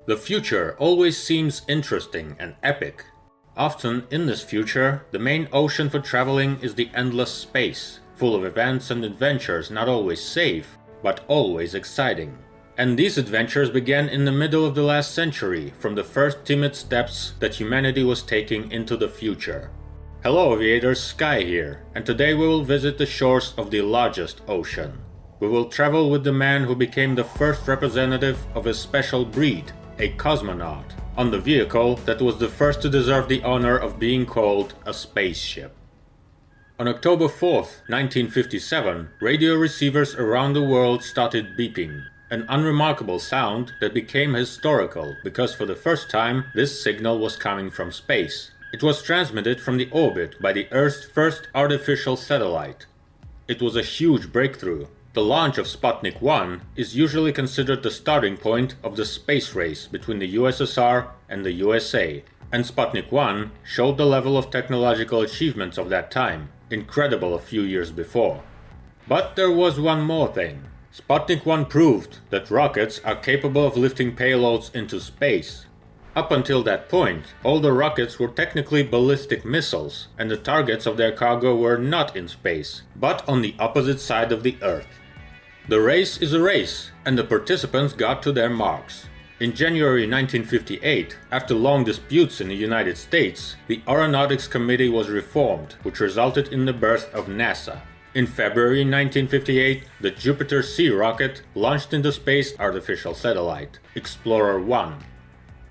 The future always seems interesting and epic. Often in this future, the main ocean for traveling is the endless space, full of events and adventures not always safe, but always exciting. And these adventures began in the middle of the last century, from the first timid steps that humanity was taking into the future. Hello aviators, Sky here, and today we will visit the shores of the largest ocean. We will travel with the man who became the first representative of a special breed, a cosmonaut, on the vehicle that was the first to deserve the honor of being called a spaceship. On October 4th, 1957, radio receivers around the world started beeping, an unremarkable sound that became historical because for the first time this signal was coming from space. It was transmitted from the orbit by the Earth's first artificial satellite. It was a huge breakthrough. The launch of Sputnik 1 is usually considered the starting point of the space race between the USSR and the USA, and Sputnik 1 showed the level of technological achievements of that time, incredible a few years before. But there was one more thing. Sputnik 1 proved that rockets are capable of lifting payloads into space. Up until that point, all the rockets were technically ballistic missiles, and the targets of their cargo were not in space, but on the opposite side of the Earth. The race is a race, and the participants got to their marks. In January 1958, after long disputes in the United States, the Aeronautics Committee was reformed, which resulted in the birth of NASA. In February 1958, the Jupiter-C rocket launched into space artificial satellite, Explorer 1.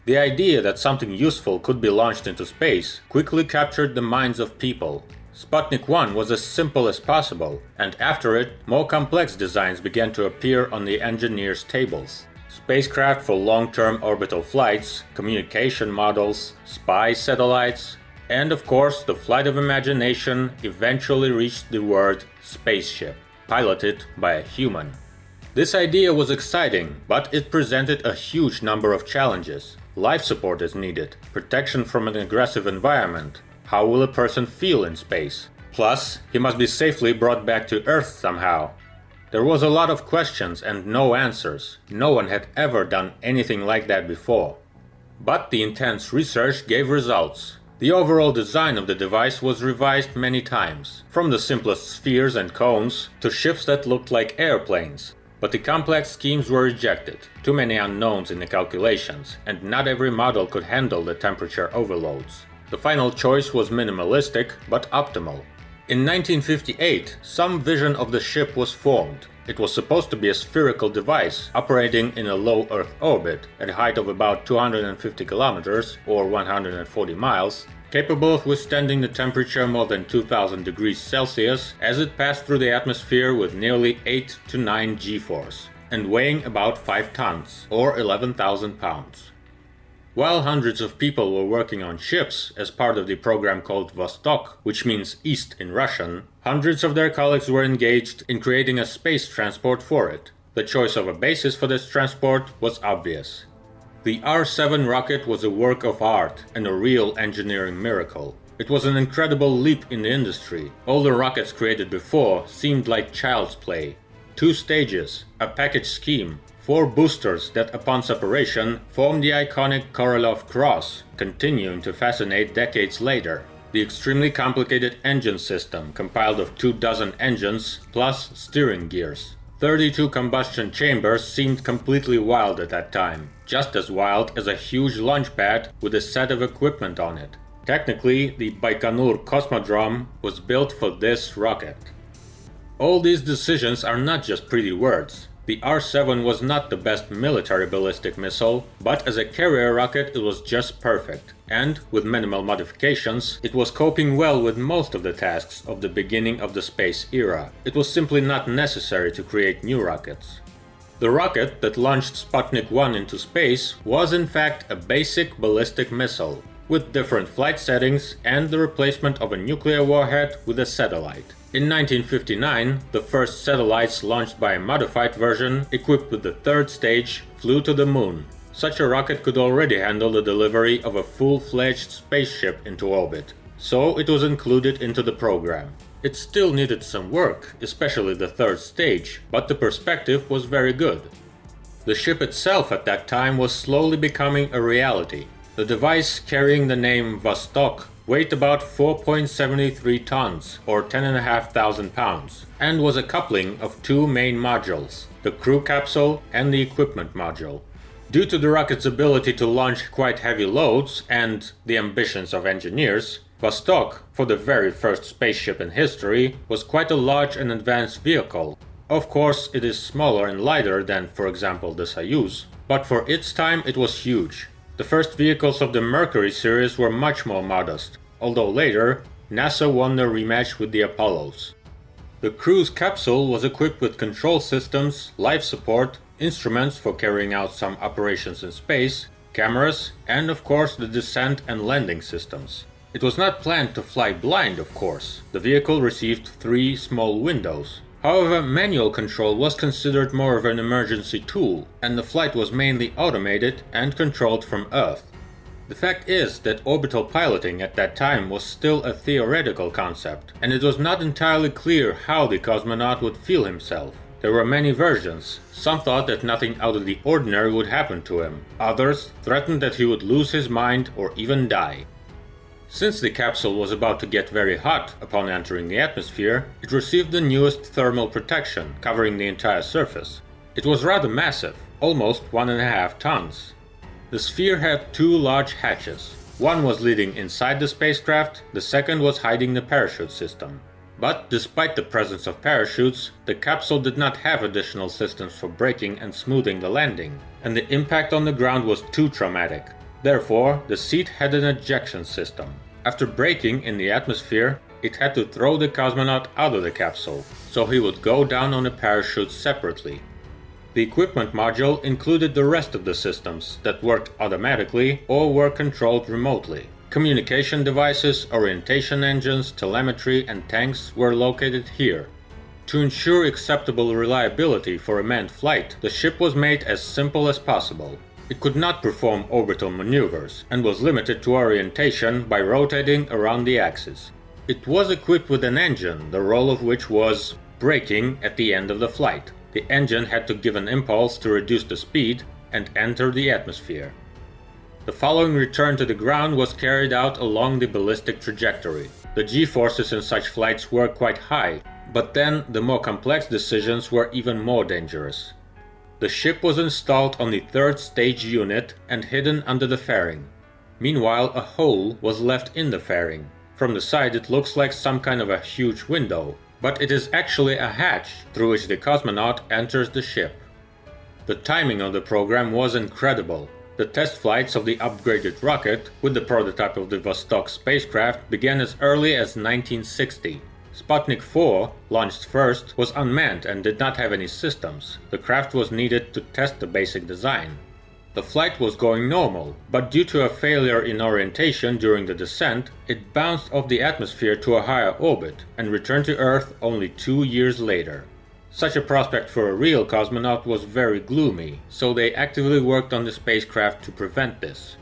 The idea that something useful could be launched into space quickly captured the minds of people. Sputnik 1 was as simple as possible, and after it, more complex designs began to appear on the engineers' tables. Spacecraft for long-term orbital flights, communication models, spy satellites, and of course the flight of imagination eventually reached the word spaceship, piloted by a human. This idea was exciting, but it presented a huge number of challenges. Life support is needed, protection from an aggressive environment. How will a person feel in space? Plus, he must be safely brought back to Earth somehow. There was a lot of questions and no answers. No one had ever done anything like that before. But the intense research gave results. The overall design of the device was revised many times, from the simplest spheres and cones to ships that looked like airplanes. But the complex schemes were rejected, too many unknowns in the calculations, and not every model could handle the temperature overloads. The final choice was minimalistic, but optimal. In 1958, some vision of the ship was formed. It was supposed to be a spherical device operating in a low Earth orbit at a height of about 250 kilometers or 140 miles, capable of withstanding the temperature more than 2000 degrees Celsius as it passed through the atmosphere with nearly 8 to 9 g-force, and weighing about 5 tons or 11,000 pounds. While hundreds of people were working on ships as part of the program called Vostok, which means east in Russian, hundreds of their colleagues were engaged in creating a space transport for it. The choice of a basis for this transport was obvious. The R-7 rocket was a work of art and a real engineering miracle. It was an incredible leap in the industry. All the rockets created before seemed like child's play. 2 stages, a package scheme, 4 boosters that upon separation formed the iconic Korolev Cross, continuing to fascinate decades later. The extremely complicated engine system compiled of 24 engines plus steering gears. 32 combustion chambers seemed completely wild at that time, just as wild as a huge launch pad with a set of equipment on it. Technically, the Baikonur Cosmodrome was built for this rocket. All these decisions are not just pretty words. The R-7 was not the best military ballistic missile, but as a carrier rocket it was just perfect, and, with minimal modifications, it was coping well with most of the tasks of the beginning of the space era. It was simply not necessary to create new rockets. The rocket that launched Sputnik 1 into space was in fact a basic ballistic missile, with different flight settings and the replacement of a nuclear warhead with a satellite. In 1959, the first satellites launched by a modified version, equipped with the 3rd stage, flew to the moon. Such a rocket could already handle the delivery of a full-fledged spaceship into orbit, so it was included into the program. It still needed some work, especially the 3rd stage, but the perspective was very good. The ship itself at that time was slowly becoming a reality. The device, carrying the name Vostok, weighed about 4.73 tons or 10,500 pounds, and was a coupling of two main modules, the crew capsule and the equipment module. Due to the rocket's ability to launch quite heavy loads and the ambitions of engineers, Vostok, for the very first spaceship in history, was quite a large and advanced vehicle. Of course, it is smaller and lighter than, for example, the Soyuz, but for its time it was huge. The first vehicles of the Mercury series were much more modest, although later, NASA won their rematch with the Apollos. The crew's capsule was equipped with control systems, life support, instruments for carrying out some operations in space, cameras, and of course the descent and landing systems. It was not planned to fly blind, of course. The vehicle received 3 small windows. However, manual control was considered more of an emergency tool, and the flight was mainly automated and controlled from Earth. The fact is that orbital piloting at that time was still a theoretical concept, and it was not entirely clear how the cosmonaut would feel himself. There were many versions. Some thought that nothing out of the ordinary would happen to him. Others threatened that he would lose his mind or even die. Since the capsule was about to get very hot upon entering the atmosphere, it received the newest thermal protection, covering the entire surface. It was rather massive, almost 1.5 tons. The sphere had 2 large hatches. One was leading inside the spacecraft, the second was hiding the parachute system. But despite the presence of parachutes, the capsule did not have additional systems for braking and smoothing the landing, and the impact on the ground was too traumatic. Therefore, the seat had an ejection system. After braking in the atmosphere, it had to throw the cosmonaut out of the capsule, so he would go down on a parachute separately. The equipment module included the rest of the systems that worked automatically or were controlled remotely. Communication devices, orientation engines, telemetry, and tanks were located here. To ensure acceptable reliability for a manned flight, the ship was made as simple as possible. It could not perform orbital maneuvers, and was limited to orientation by rotating around the axis. It was equipped with an engine, the role of which was braking at the end of the flight. The engine had to give an impulse to reduce the speed and enter the atmosphere. The following return to the ground was carried out along the ballistic trajectory. The G-forces in such flights were quite high, but then the more complex decisions were even more dangerous. The ship was installed on the 3rd stage unit and hidden under the fairing. Meanwhile, a hole was left in the fairing. From the side it looks like some kind of a huge window, but it is actually a hatch through which the cosmonaut enters the ship. The timing of the program was incredible. The test flights of the upgraded rocket with the prototype of the Vostok spacecraft began as early as 1960. Sputnik 4, launched first, was unmanned and did not have any systems. The craft was needed to test the basic design. The flight was going normal, but due to a failure in orientation during the descent, it bounced off the atmosphere to a higher orbit and returned to Earth only 2 years later. Such a prospect for a real cosmonaut was very gloomy, so they actively worked on the spacecraft to prevent this.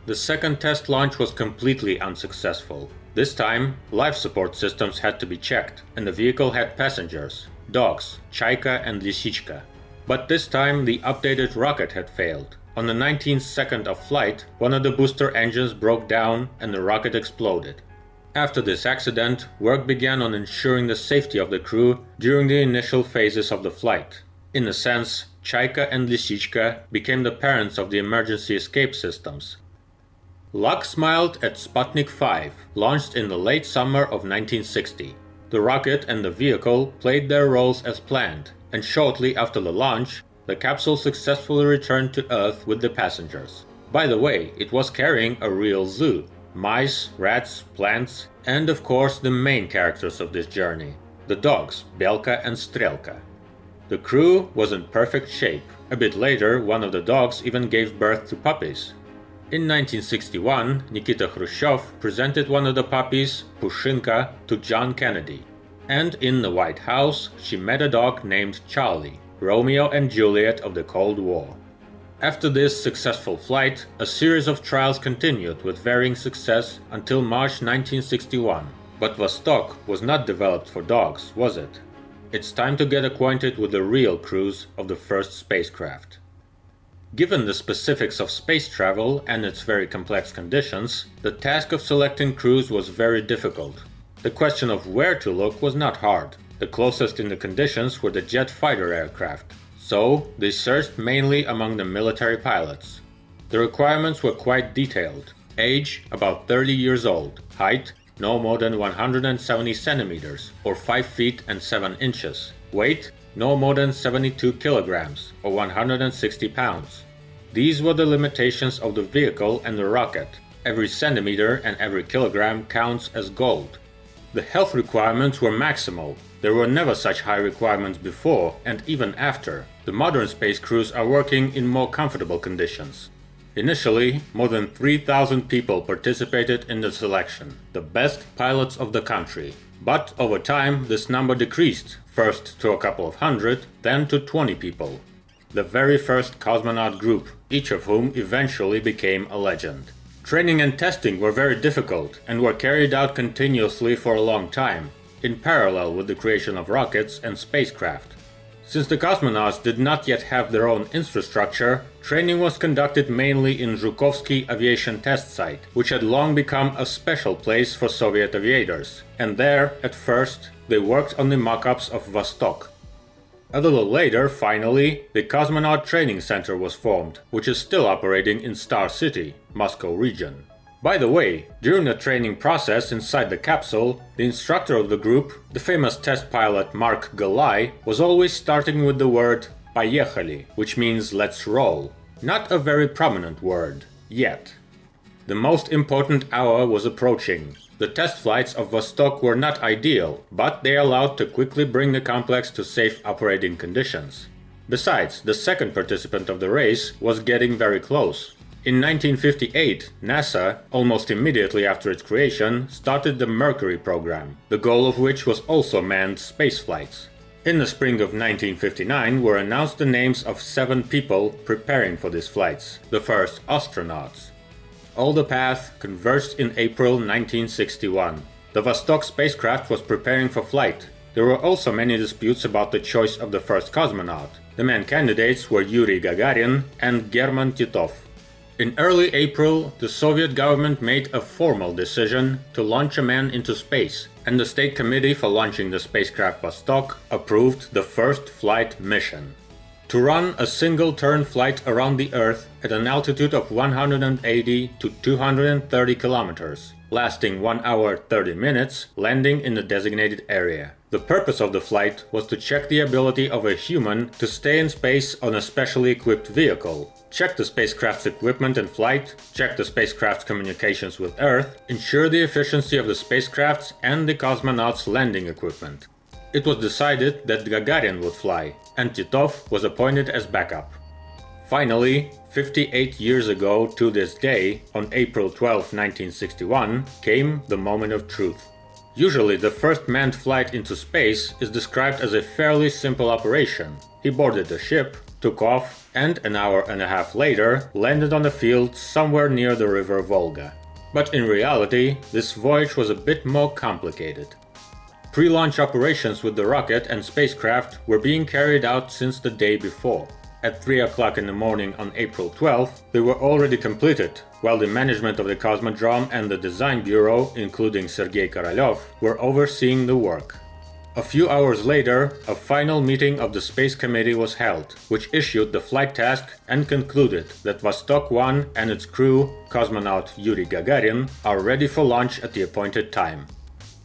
The second test launch was completely unsuccessful. This time, life support systems had to be checked, and the vehicle had passengers, dogs, Chaika and Lisichka. But this time the updated rocket had failed. On the 19th second of flight, one of the booster engines broke down and the rocket exploded. After this accident, work began on ensuring the safety of the crew during the initial phases of the flight. In a sense, Chaika and Lisichka became the parents of the emergency escape systems. Luck smiled at Sputnik 5, launched in the late summer of 1960. The rocket and the vehicle played their roles as planned, and shortly after the launch, the capsule successfully returned to Earth with the passengers. By the way, it was carrying a real zoo. Mice, rats, plants, and of course the main characters of this journey, the dogs, Belka and Strelka. The crew was in perfect shape. A bit later, one of the dogs even gave birth to puppies. In 1961, Nikita Khrushchev presented one of the puppies, Pushchinka, to John Kennedy. And in the White House, she met a dog named Charlie, Romeo and Juliet of the Cold War. After this successful flight, a series of trials continued with varying success until March 1961. But Vostok was not developed for dogs, was it? It's time to get acquainted with the real crews of the first spacecraft. Given the specifics of space travel and its very complex conditions, the task of selecting crews was very difficult. The question of where to look was not hard. The closest in the conditions were the jet fighter aircraft, so they searched mainly among the military pilots. The requirements were quite detailed. Age, about 30 years old. Height, no more than 170 centimeters, or 5 feet and 7 inches. Weight, no more than 72 kilograms, or 160 pounds. These were the limitations of the vehicle and the rocket. Every centimeter and every kilogram counts as gold. The health requirements were maximal. There were never such high requirements before and even after. The modern space crews are working in more comfortable conditions. Initially, more than 3,000 people participated in the selection, the best pilots of the country. But over time, this number decreased, first to a couple of hundred, then to 20 people. The very first cosmonaut group, each of whom eventually became a legend. Training and testing were very difficult and were carried out continuously for a long time, in parallel with the creation of rockets and spacecraft. Since the cosmonauts did not yet have their own infrastructure, training was conducted mainly in Zhukovsky Aviation Test Site, which had long become a special place for Soviet aviators, and there, at first, they worked on the mock-ups of Vostok. A little later, finally, the Cosmonaut Training Center was formed, which is still operating in Star City, Moscow region. By the way, during the training process inside the capsule, the instructor of the group, the famous test pilot Mark Galai, was always starting with the word "Поехали," which means "let's roll." Not a very prominent word, yet. The most important hour was approaching. The test flights of Vostok were not ideal, but they allowed to quickly bring the complex to safe operating conditions. Besides, the second participant of the race was getting very close. In 1958, NASA, almost immediately after its creation, started the Mercury program, the goal of which was also manned space flights. In the spring of 1959 were announced the names of 7 people preparing for these flights, the first astronauts. All the path converged in April 1961. The Vostok spacecraft was preparing for flight. There were also many disputes about the choice of the first cosmonaut. The main candidates were Yuri Gagarin and German Titov. In early April, the Soviet government made a formal decision to launch a man into space, and the State Committee for launching the spacecraft Vostok approved the first flight mission. To run a single-turn flight around the Earth at an altitude of 180 to 230 kilometers, lasting 1 hour 30 minutes, landing in the designated area. The purpose of the flight was to check the ability of a human to stay in space on a specially equipped vehicle, check the spacecraft's equipment and flight, check the spacecraft's communications with Earth, ensure the efficiency of the spacecraft's and the cosmonauts' landing equipment. It was decided that Gagarin would fly, and Titov was appointed as backup. Finally, 58 years ago to this day, on April 12, 1961, came the moment of truth. Usually the first manned flight into space is described as a fairly simple operation. He boarded the ship, took off, and an hour and a half later landed on a field somewhere near the river Volga. But in reality, this voyage was a bit more complicated. Pre-launch operations with the rocket and spacecraft were being carried out since the day before. At 3 o'clock in the morning on April 12th, they were already completed, while the management of the Cosmodrome and the design bureau, including Sergei Korolev, were overseeing the work. A few hours later, a final meeting of the Space Committee was held, which issued the flight task and concluded that Vostok 1 and its crew, cosmonaut Yuri Gagarin, are ready for launch at the appointed time.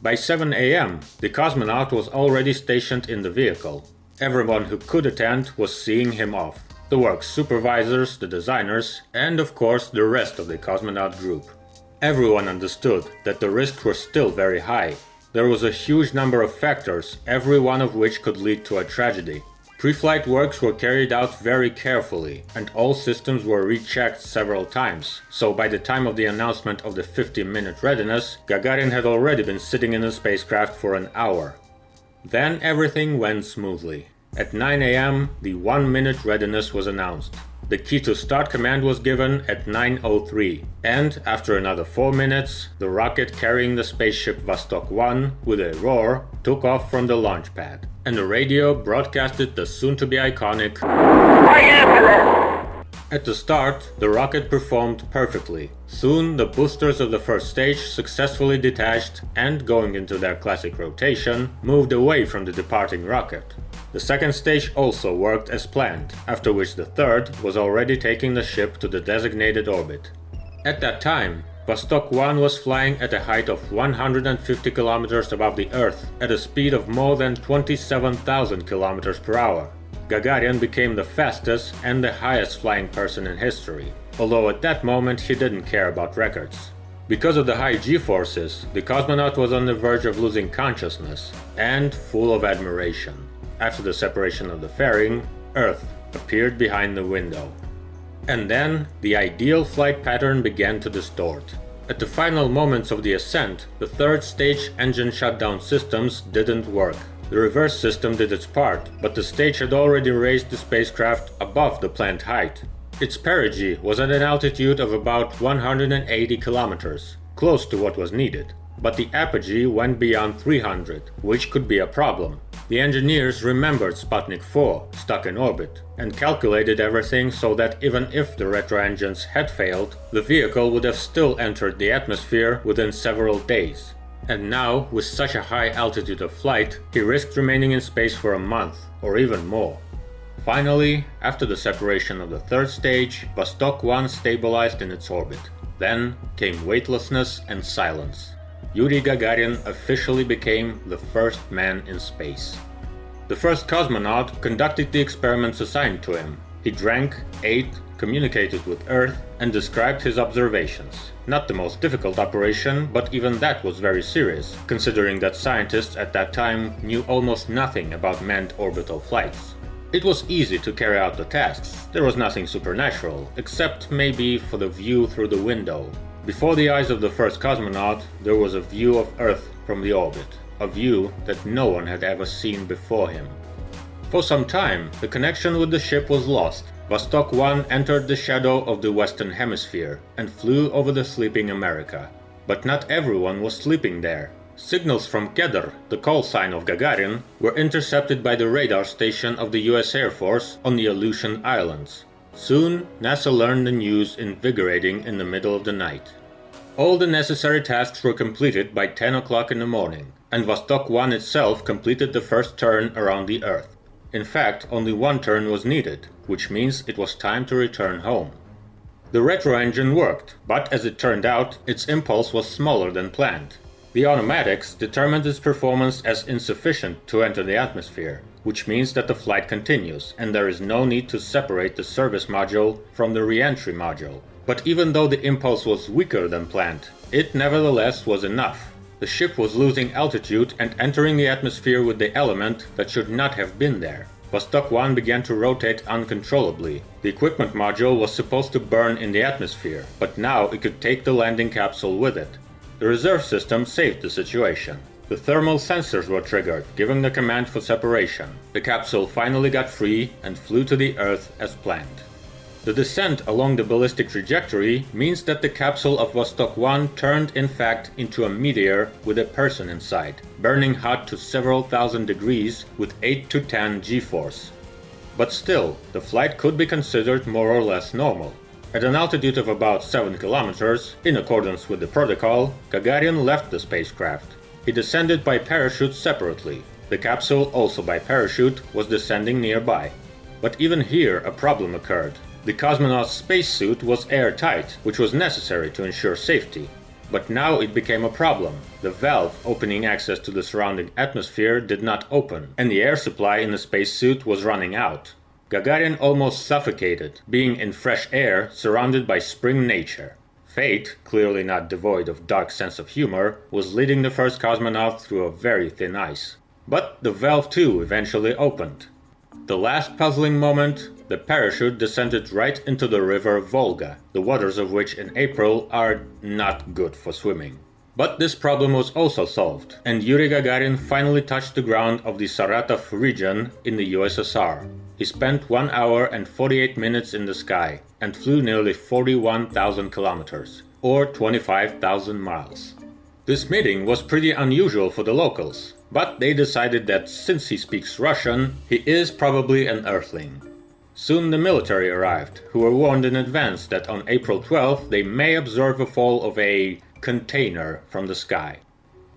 By 7 a.m., the cosmonaut was already stationed in the vehicle. Everyone who could attend was seeing him off. The work supervisors, the designers, and of course the rest of the cosmonaut group. Everyone understood that the risks were still very high. There was a huge number of factors, every one of which could lead to a tragedy. Pre-flight works were carried out very carefully, and all systems were rechecked several times, so by the time of the announcement of the 50-minute readiness, Gagarin had already been sitting in the spacecraft for an hour. Then everything went smoothly. At 9 a.m., the 1-minute readiness was announced. The key to start command was given at 9:03, and after another 4 minutes, the rocket carrying the spaceship Vostok 1, with a roar, took off from the launch pad, and the radio broadcasted the soon-to-be iconic At the start, the rocket performed perfectly. Soon, the boosters of the first stage successfully detached and, going into their classic rotation, moved away from the departing rocket. The second stage also worked as planned, after which the third was already taking the ship to the designated orbit. At that time, Vostok 1 was flying at a height of 150 kilometers above the Earth at a speed of more than 27,000 kilometers per hour. Gagarin became the fastest and the highest flying person in history, although at that moment he didn't care about records. Because of the high G-forces, the cosmonaut was on the verge of losing consciousness, and full of admiration. After the separation of the fairing, Earth appeared behind the window. And then, the ideal flight pattern began to distort. At the final moments of the ascent, the third stage engine shutdown systems didn't work. The reverse system did its part, but the stage had already raised the spacecraft above the planned height. Its perigee was at an altitude of about 180 kilometers, close to what was needed. But the apogee went beyond 300, which could be a problem. The engineers remembered Sputnik 4, stuck in orbit, and calculated everything so that even if the retro engines had failed, the vehicle would have still entered the atmosphere within several days. And now, with such a high altitude of flight, he risked remaining in space for a month, or even more. Finally, after the separation of the third stage, Vostok 1 stabilized in its orbit. Then came weightlessness and silence. Yuri Gagarin officially became the first man in space. The first cosmonaut conducted the experiments assigned to him. He drank, ate, communicated with Earth, and described his observations. Not the most difficult operation, but even that was very serious, considering that scientists at that time knew almost nothing about manned orbital flights. It was easy to carry out the tasks. There was nothing supernatural, except maybe for the view through the window. Before the eyes of the first cosmonaut, there was a view of Earth from the orbit, a view that no one had ever seen before him. For some time, the connection with the ship was lost. Vostok 1 entered the shadow of the Western Hemisphere and flew over the sleeping America. But not everyone was sleeping there. Signals from Kedr, the call sign of Gagarin, were intercepted by the radar station of the US Air Force on the Aleutian Islands. Soon, NASA learned the news invigorating in the middle of the night. All the necessary tasks were completed by 10 o'clock in the morning, and Vostok 1 itself completed the first turn around the Earth. In fact, only one turn was needed, which means it was time to return home. The retro engine worked, but as it turned out, its impulse was smaller than planned. The automatics determined its performance as insufficient to enter the atmosphere, which means that the flight continues, and there is no need to separate the service module from the re-entry module. But even though the impulse was weaker than planned, it nevertheless was enough. The ship was losing altitude and entering the atmosphere with the element that should not have been there. Vostok 1 began to rotate uncontrollably. The equipment module was supposed to burn in the atmosphere, but now it could take the landing capsule with it. The reserve system saved the situation. The thermal sensors were triggered, giving the command for separation. The capsule finally got free and flew to the Earth as planned. The descent along the ballistic trajectory means that the capsule of Vostok 1 turned in fact into a meteor with a person inside, burning hot to several thousand degrees with 8 to 10 G-force. But still, the flight could be considered more or less normal. At an altitude of about 7 kilometers, in accordance with the protocol, Gagarin left the spacecraft. He descended by parachute separately. The capsule, also by parachute, was descending nearby. But even here a problem occurred. The cosmonaut's spacesuit was airtight, which was necessary to ensure safety. But now it became a problem. The valve opening access to the surrounding atmosphere did not open, and the air supply in the spacesuit was running out. Gagarin almost suffocated, being in fresh air surrounded by spring nature. Fate, clearly not devoid of dark sense of humor, was leading the first cosmonaut through a very thin ice. But the valve too eventually opened. The last puzzling moment, the parachute descended right into the river Volga, the waters of which in April are not good for swimming. But this problem was also solved, and Yuri Gagarin finally touched the ground of the Saratov region in the USSR. He spent 1 hour and 48 minutes in the sky, and flew nearly 41,000 kilometers, or 25,000 miles. This meeting was pretty unusual for the locals, but they decided that since he speaks Russian, he is probably an Earthling. Soon the military arrived, who were warned in advance that on April 12th they may observe a fall of a container from the sky.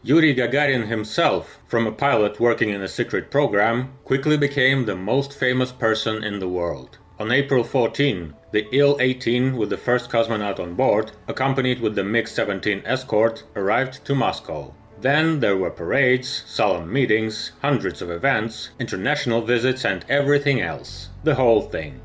Yuri Gagarin himself, from a pilot working in a secret program, quickly became the most famous person in the world. On April 14, the Il-18 with the first cosmonaut on board, accompanied with the MiG-17 escort, arrived to Moscow. Then there were parades, solemn meetings, hundreds of events, international visits and everything else. The whole thing.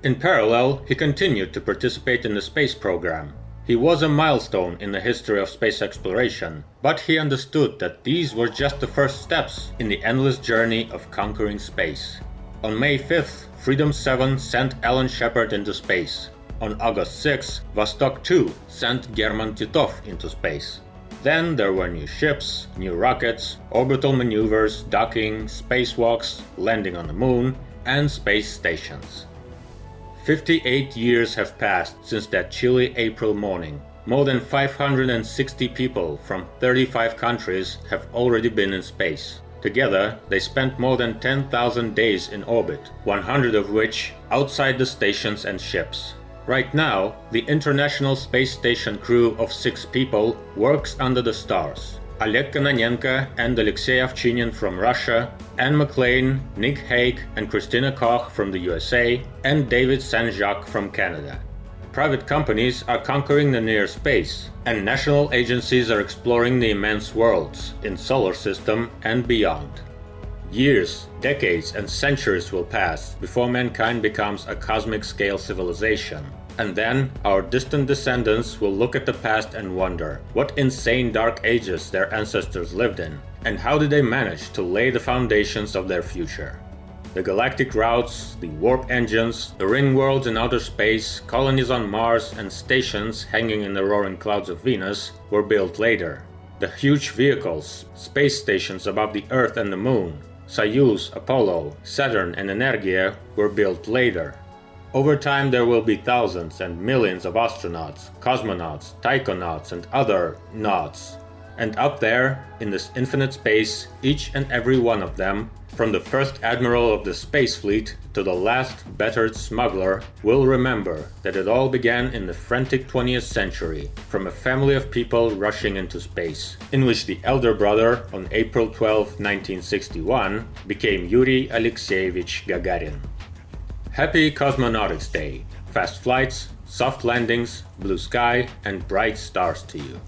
In parallel, he continued to participate in the space program. He was a milestone in the history of space exploration, but he understood that these were just the first steps in the endless journey of conquering space. On May 5th, Freedom 7 sent Alan Shepard into space. On August 6, Vostok 2 sent German Titov into space. Then there were new ships, new rockets, orbital maneuvers, docking, spacewalks, landing on the moon, and space stations. 58 years have passed since that chilly April morning. More than 560 people from 35 countries have already been in space. Together, they spent more than 10,000 days in orbit, 100 of which outside the stations and ships. Right now, the International Space Station crew of 6 people works under the stars. Oleg Kononenko and Alexei Ovchinin from Russia, Anne McLean, Nick Hague and Christina Koch from the USA, and David Saint-Jacques from Canada. Private companies are conquering the near space, and national agencies are exploring the immense worlds in solar system and beyond. Years, decades and centuries will pass before mankind becomes a cosmic-scale civilization. And then our distant descendants will look at the past and wonder what insane dark ages their ancestors lived in, and how did they manage to lay the foundations of their future. The galactic routes, the warp engines, the ring worlds in outer space, colonies on Mars and stations hanging in the roaring clouds of Venus were built later. The huge vehicles, space stations above the Earth and the Moon, Soyuz, Apollo, Saturn and Energia were built later. Over time there will be thousands and millions of astronauts, cosmonauts, taikonauts and other nauts. And up there, in this infinite space, each and every one of them, from the first admiral of the space fleet to the last battered smuggler, will remember that it all began in the frantic 20th century, from a family of people rushing into space, in which the elder brother, on April 12, 1961, became Yuri Alekseyevich Gagarin. Happy Cosmonautics Day! Fast flights, soft landings, blue sky, and bright stars to you.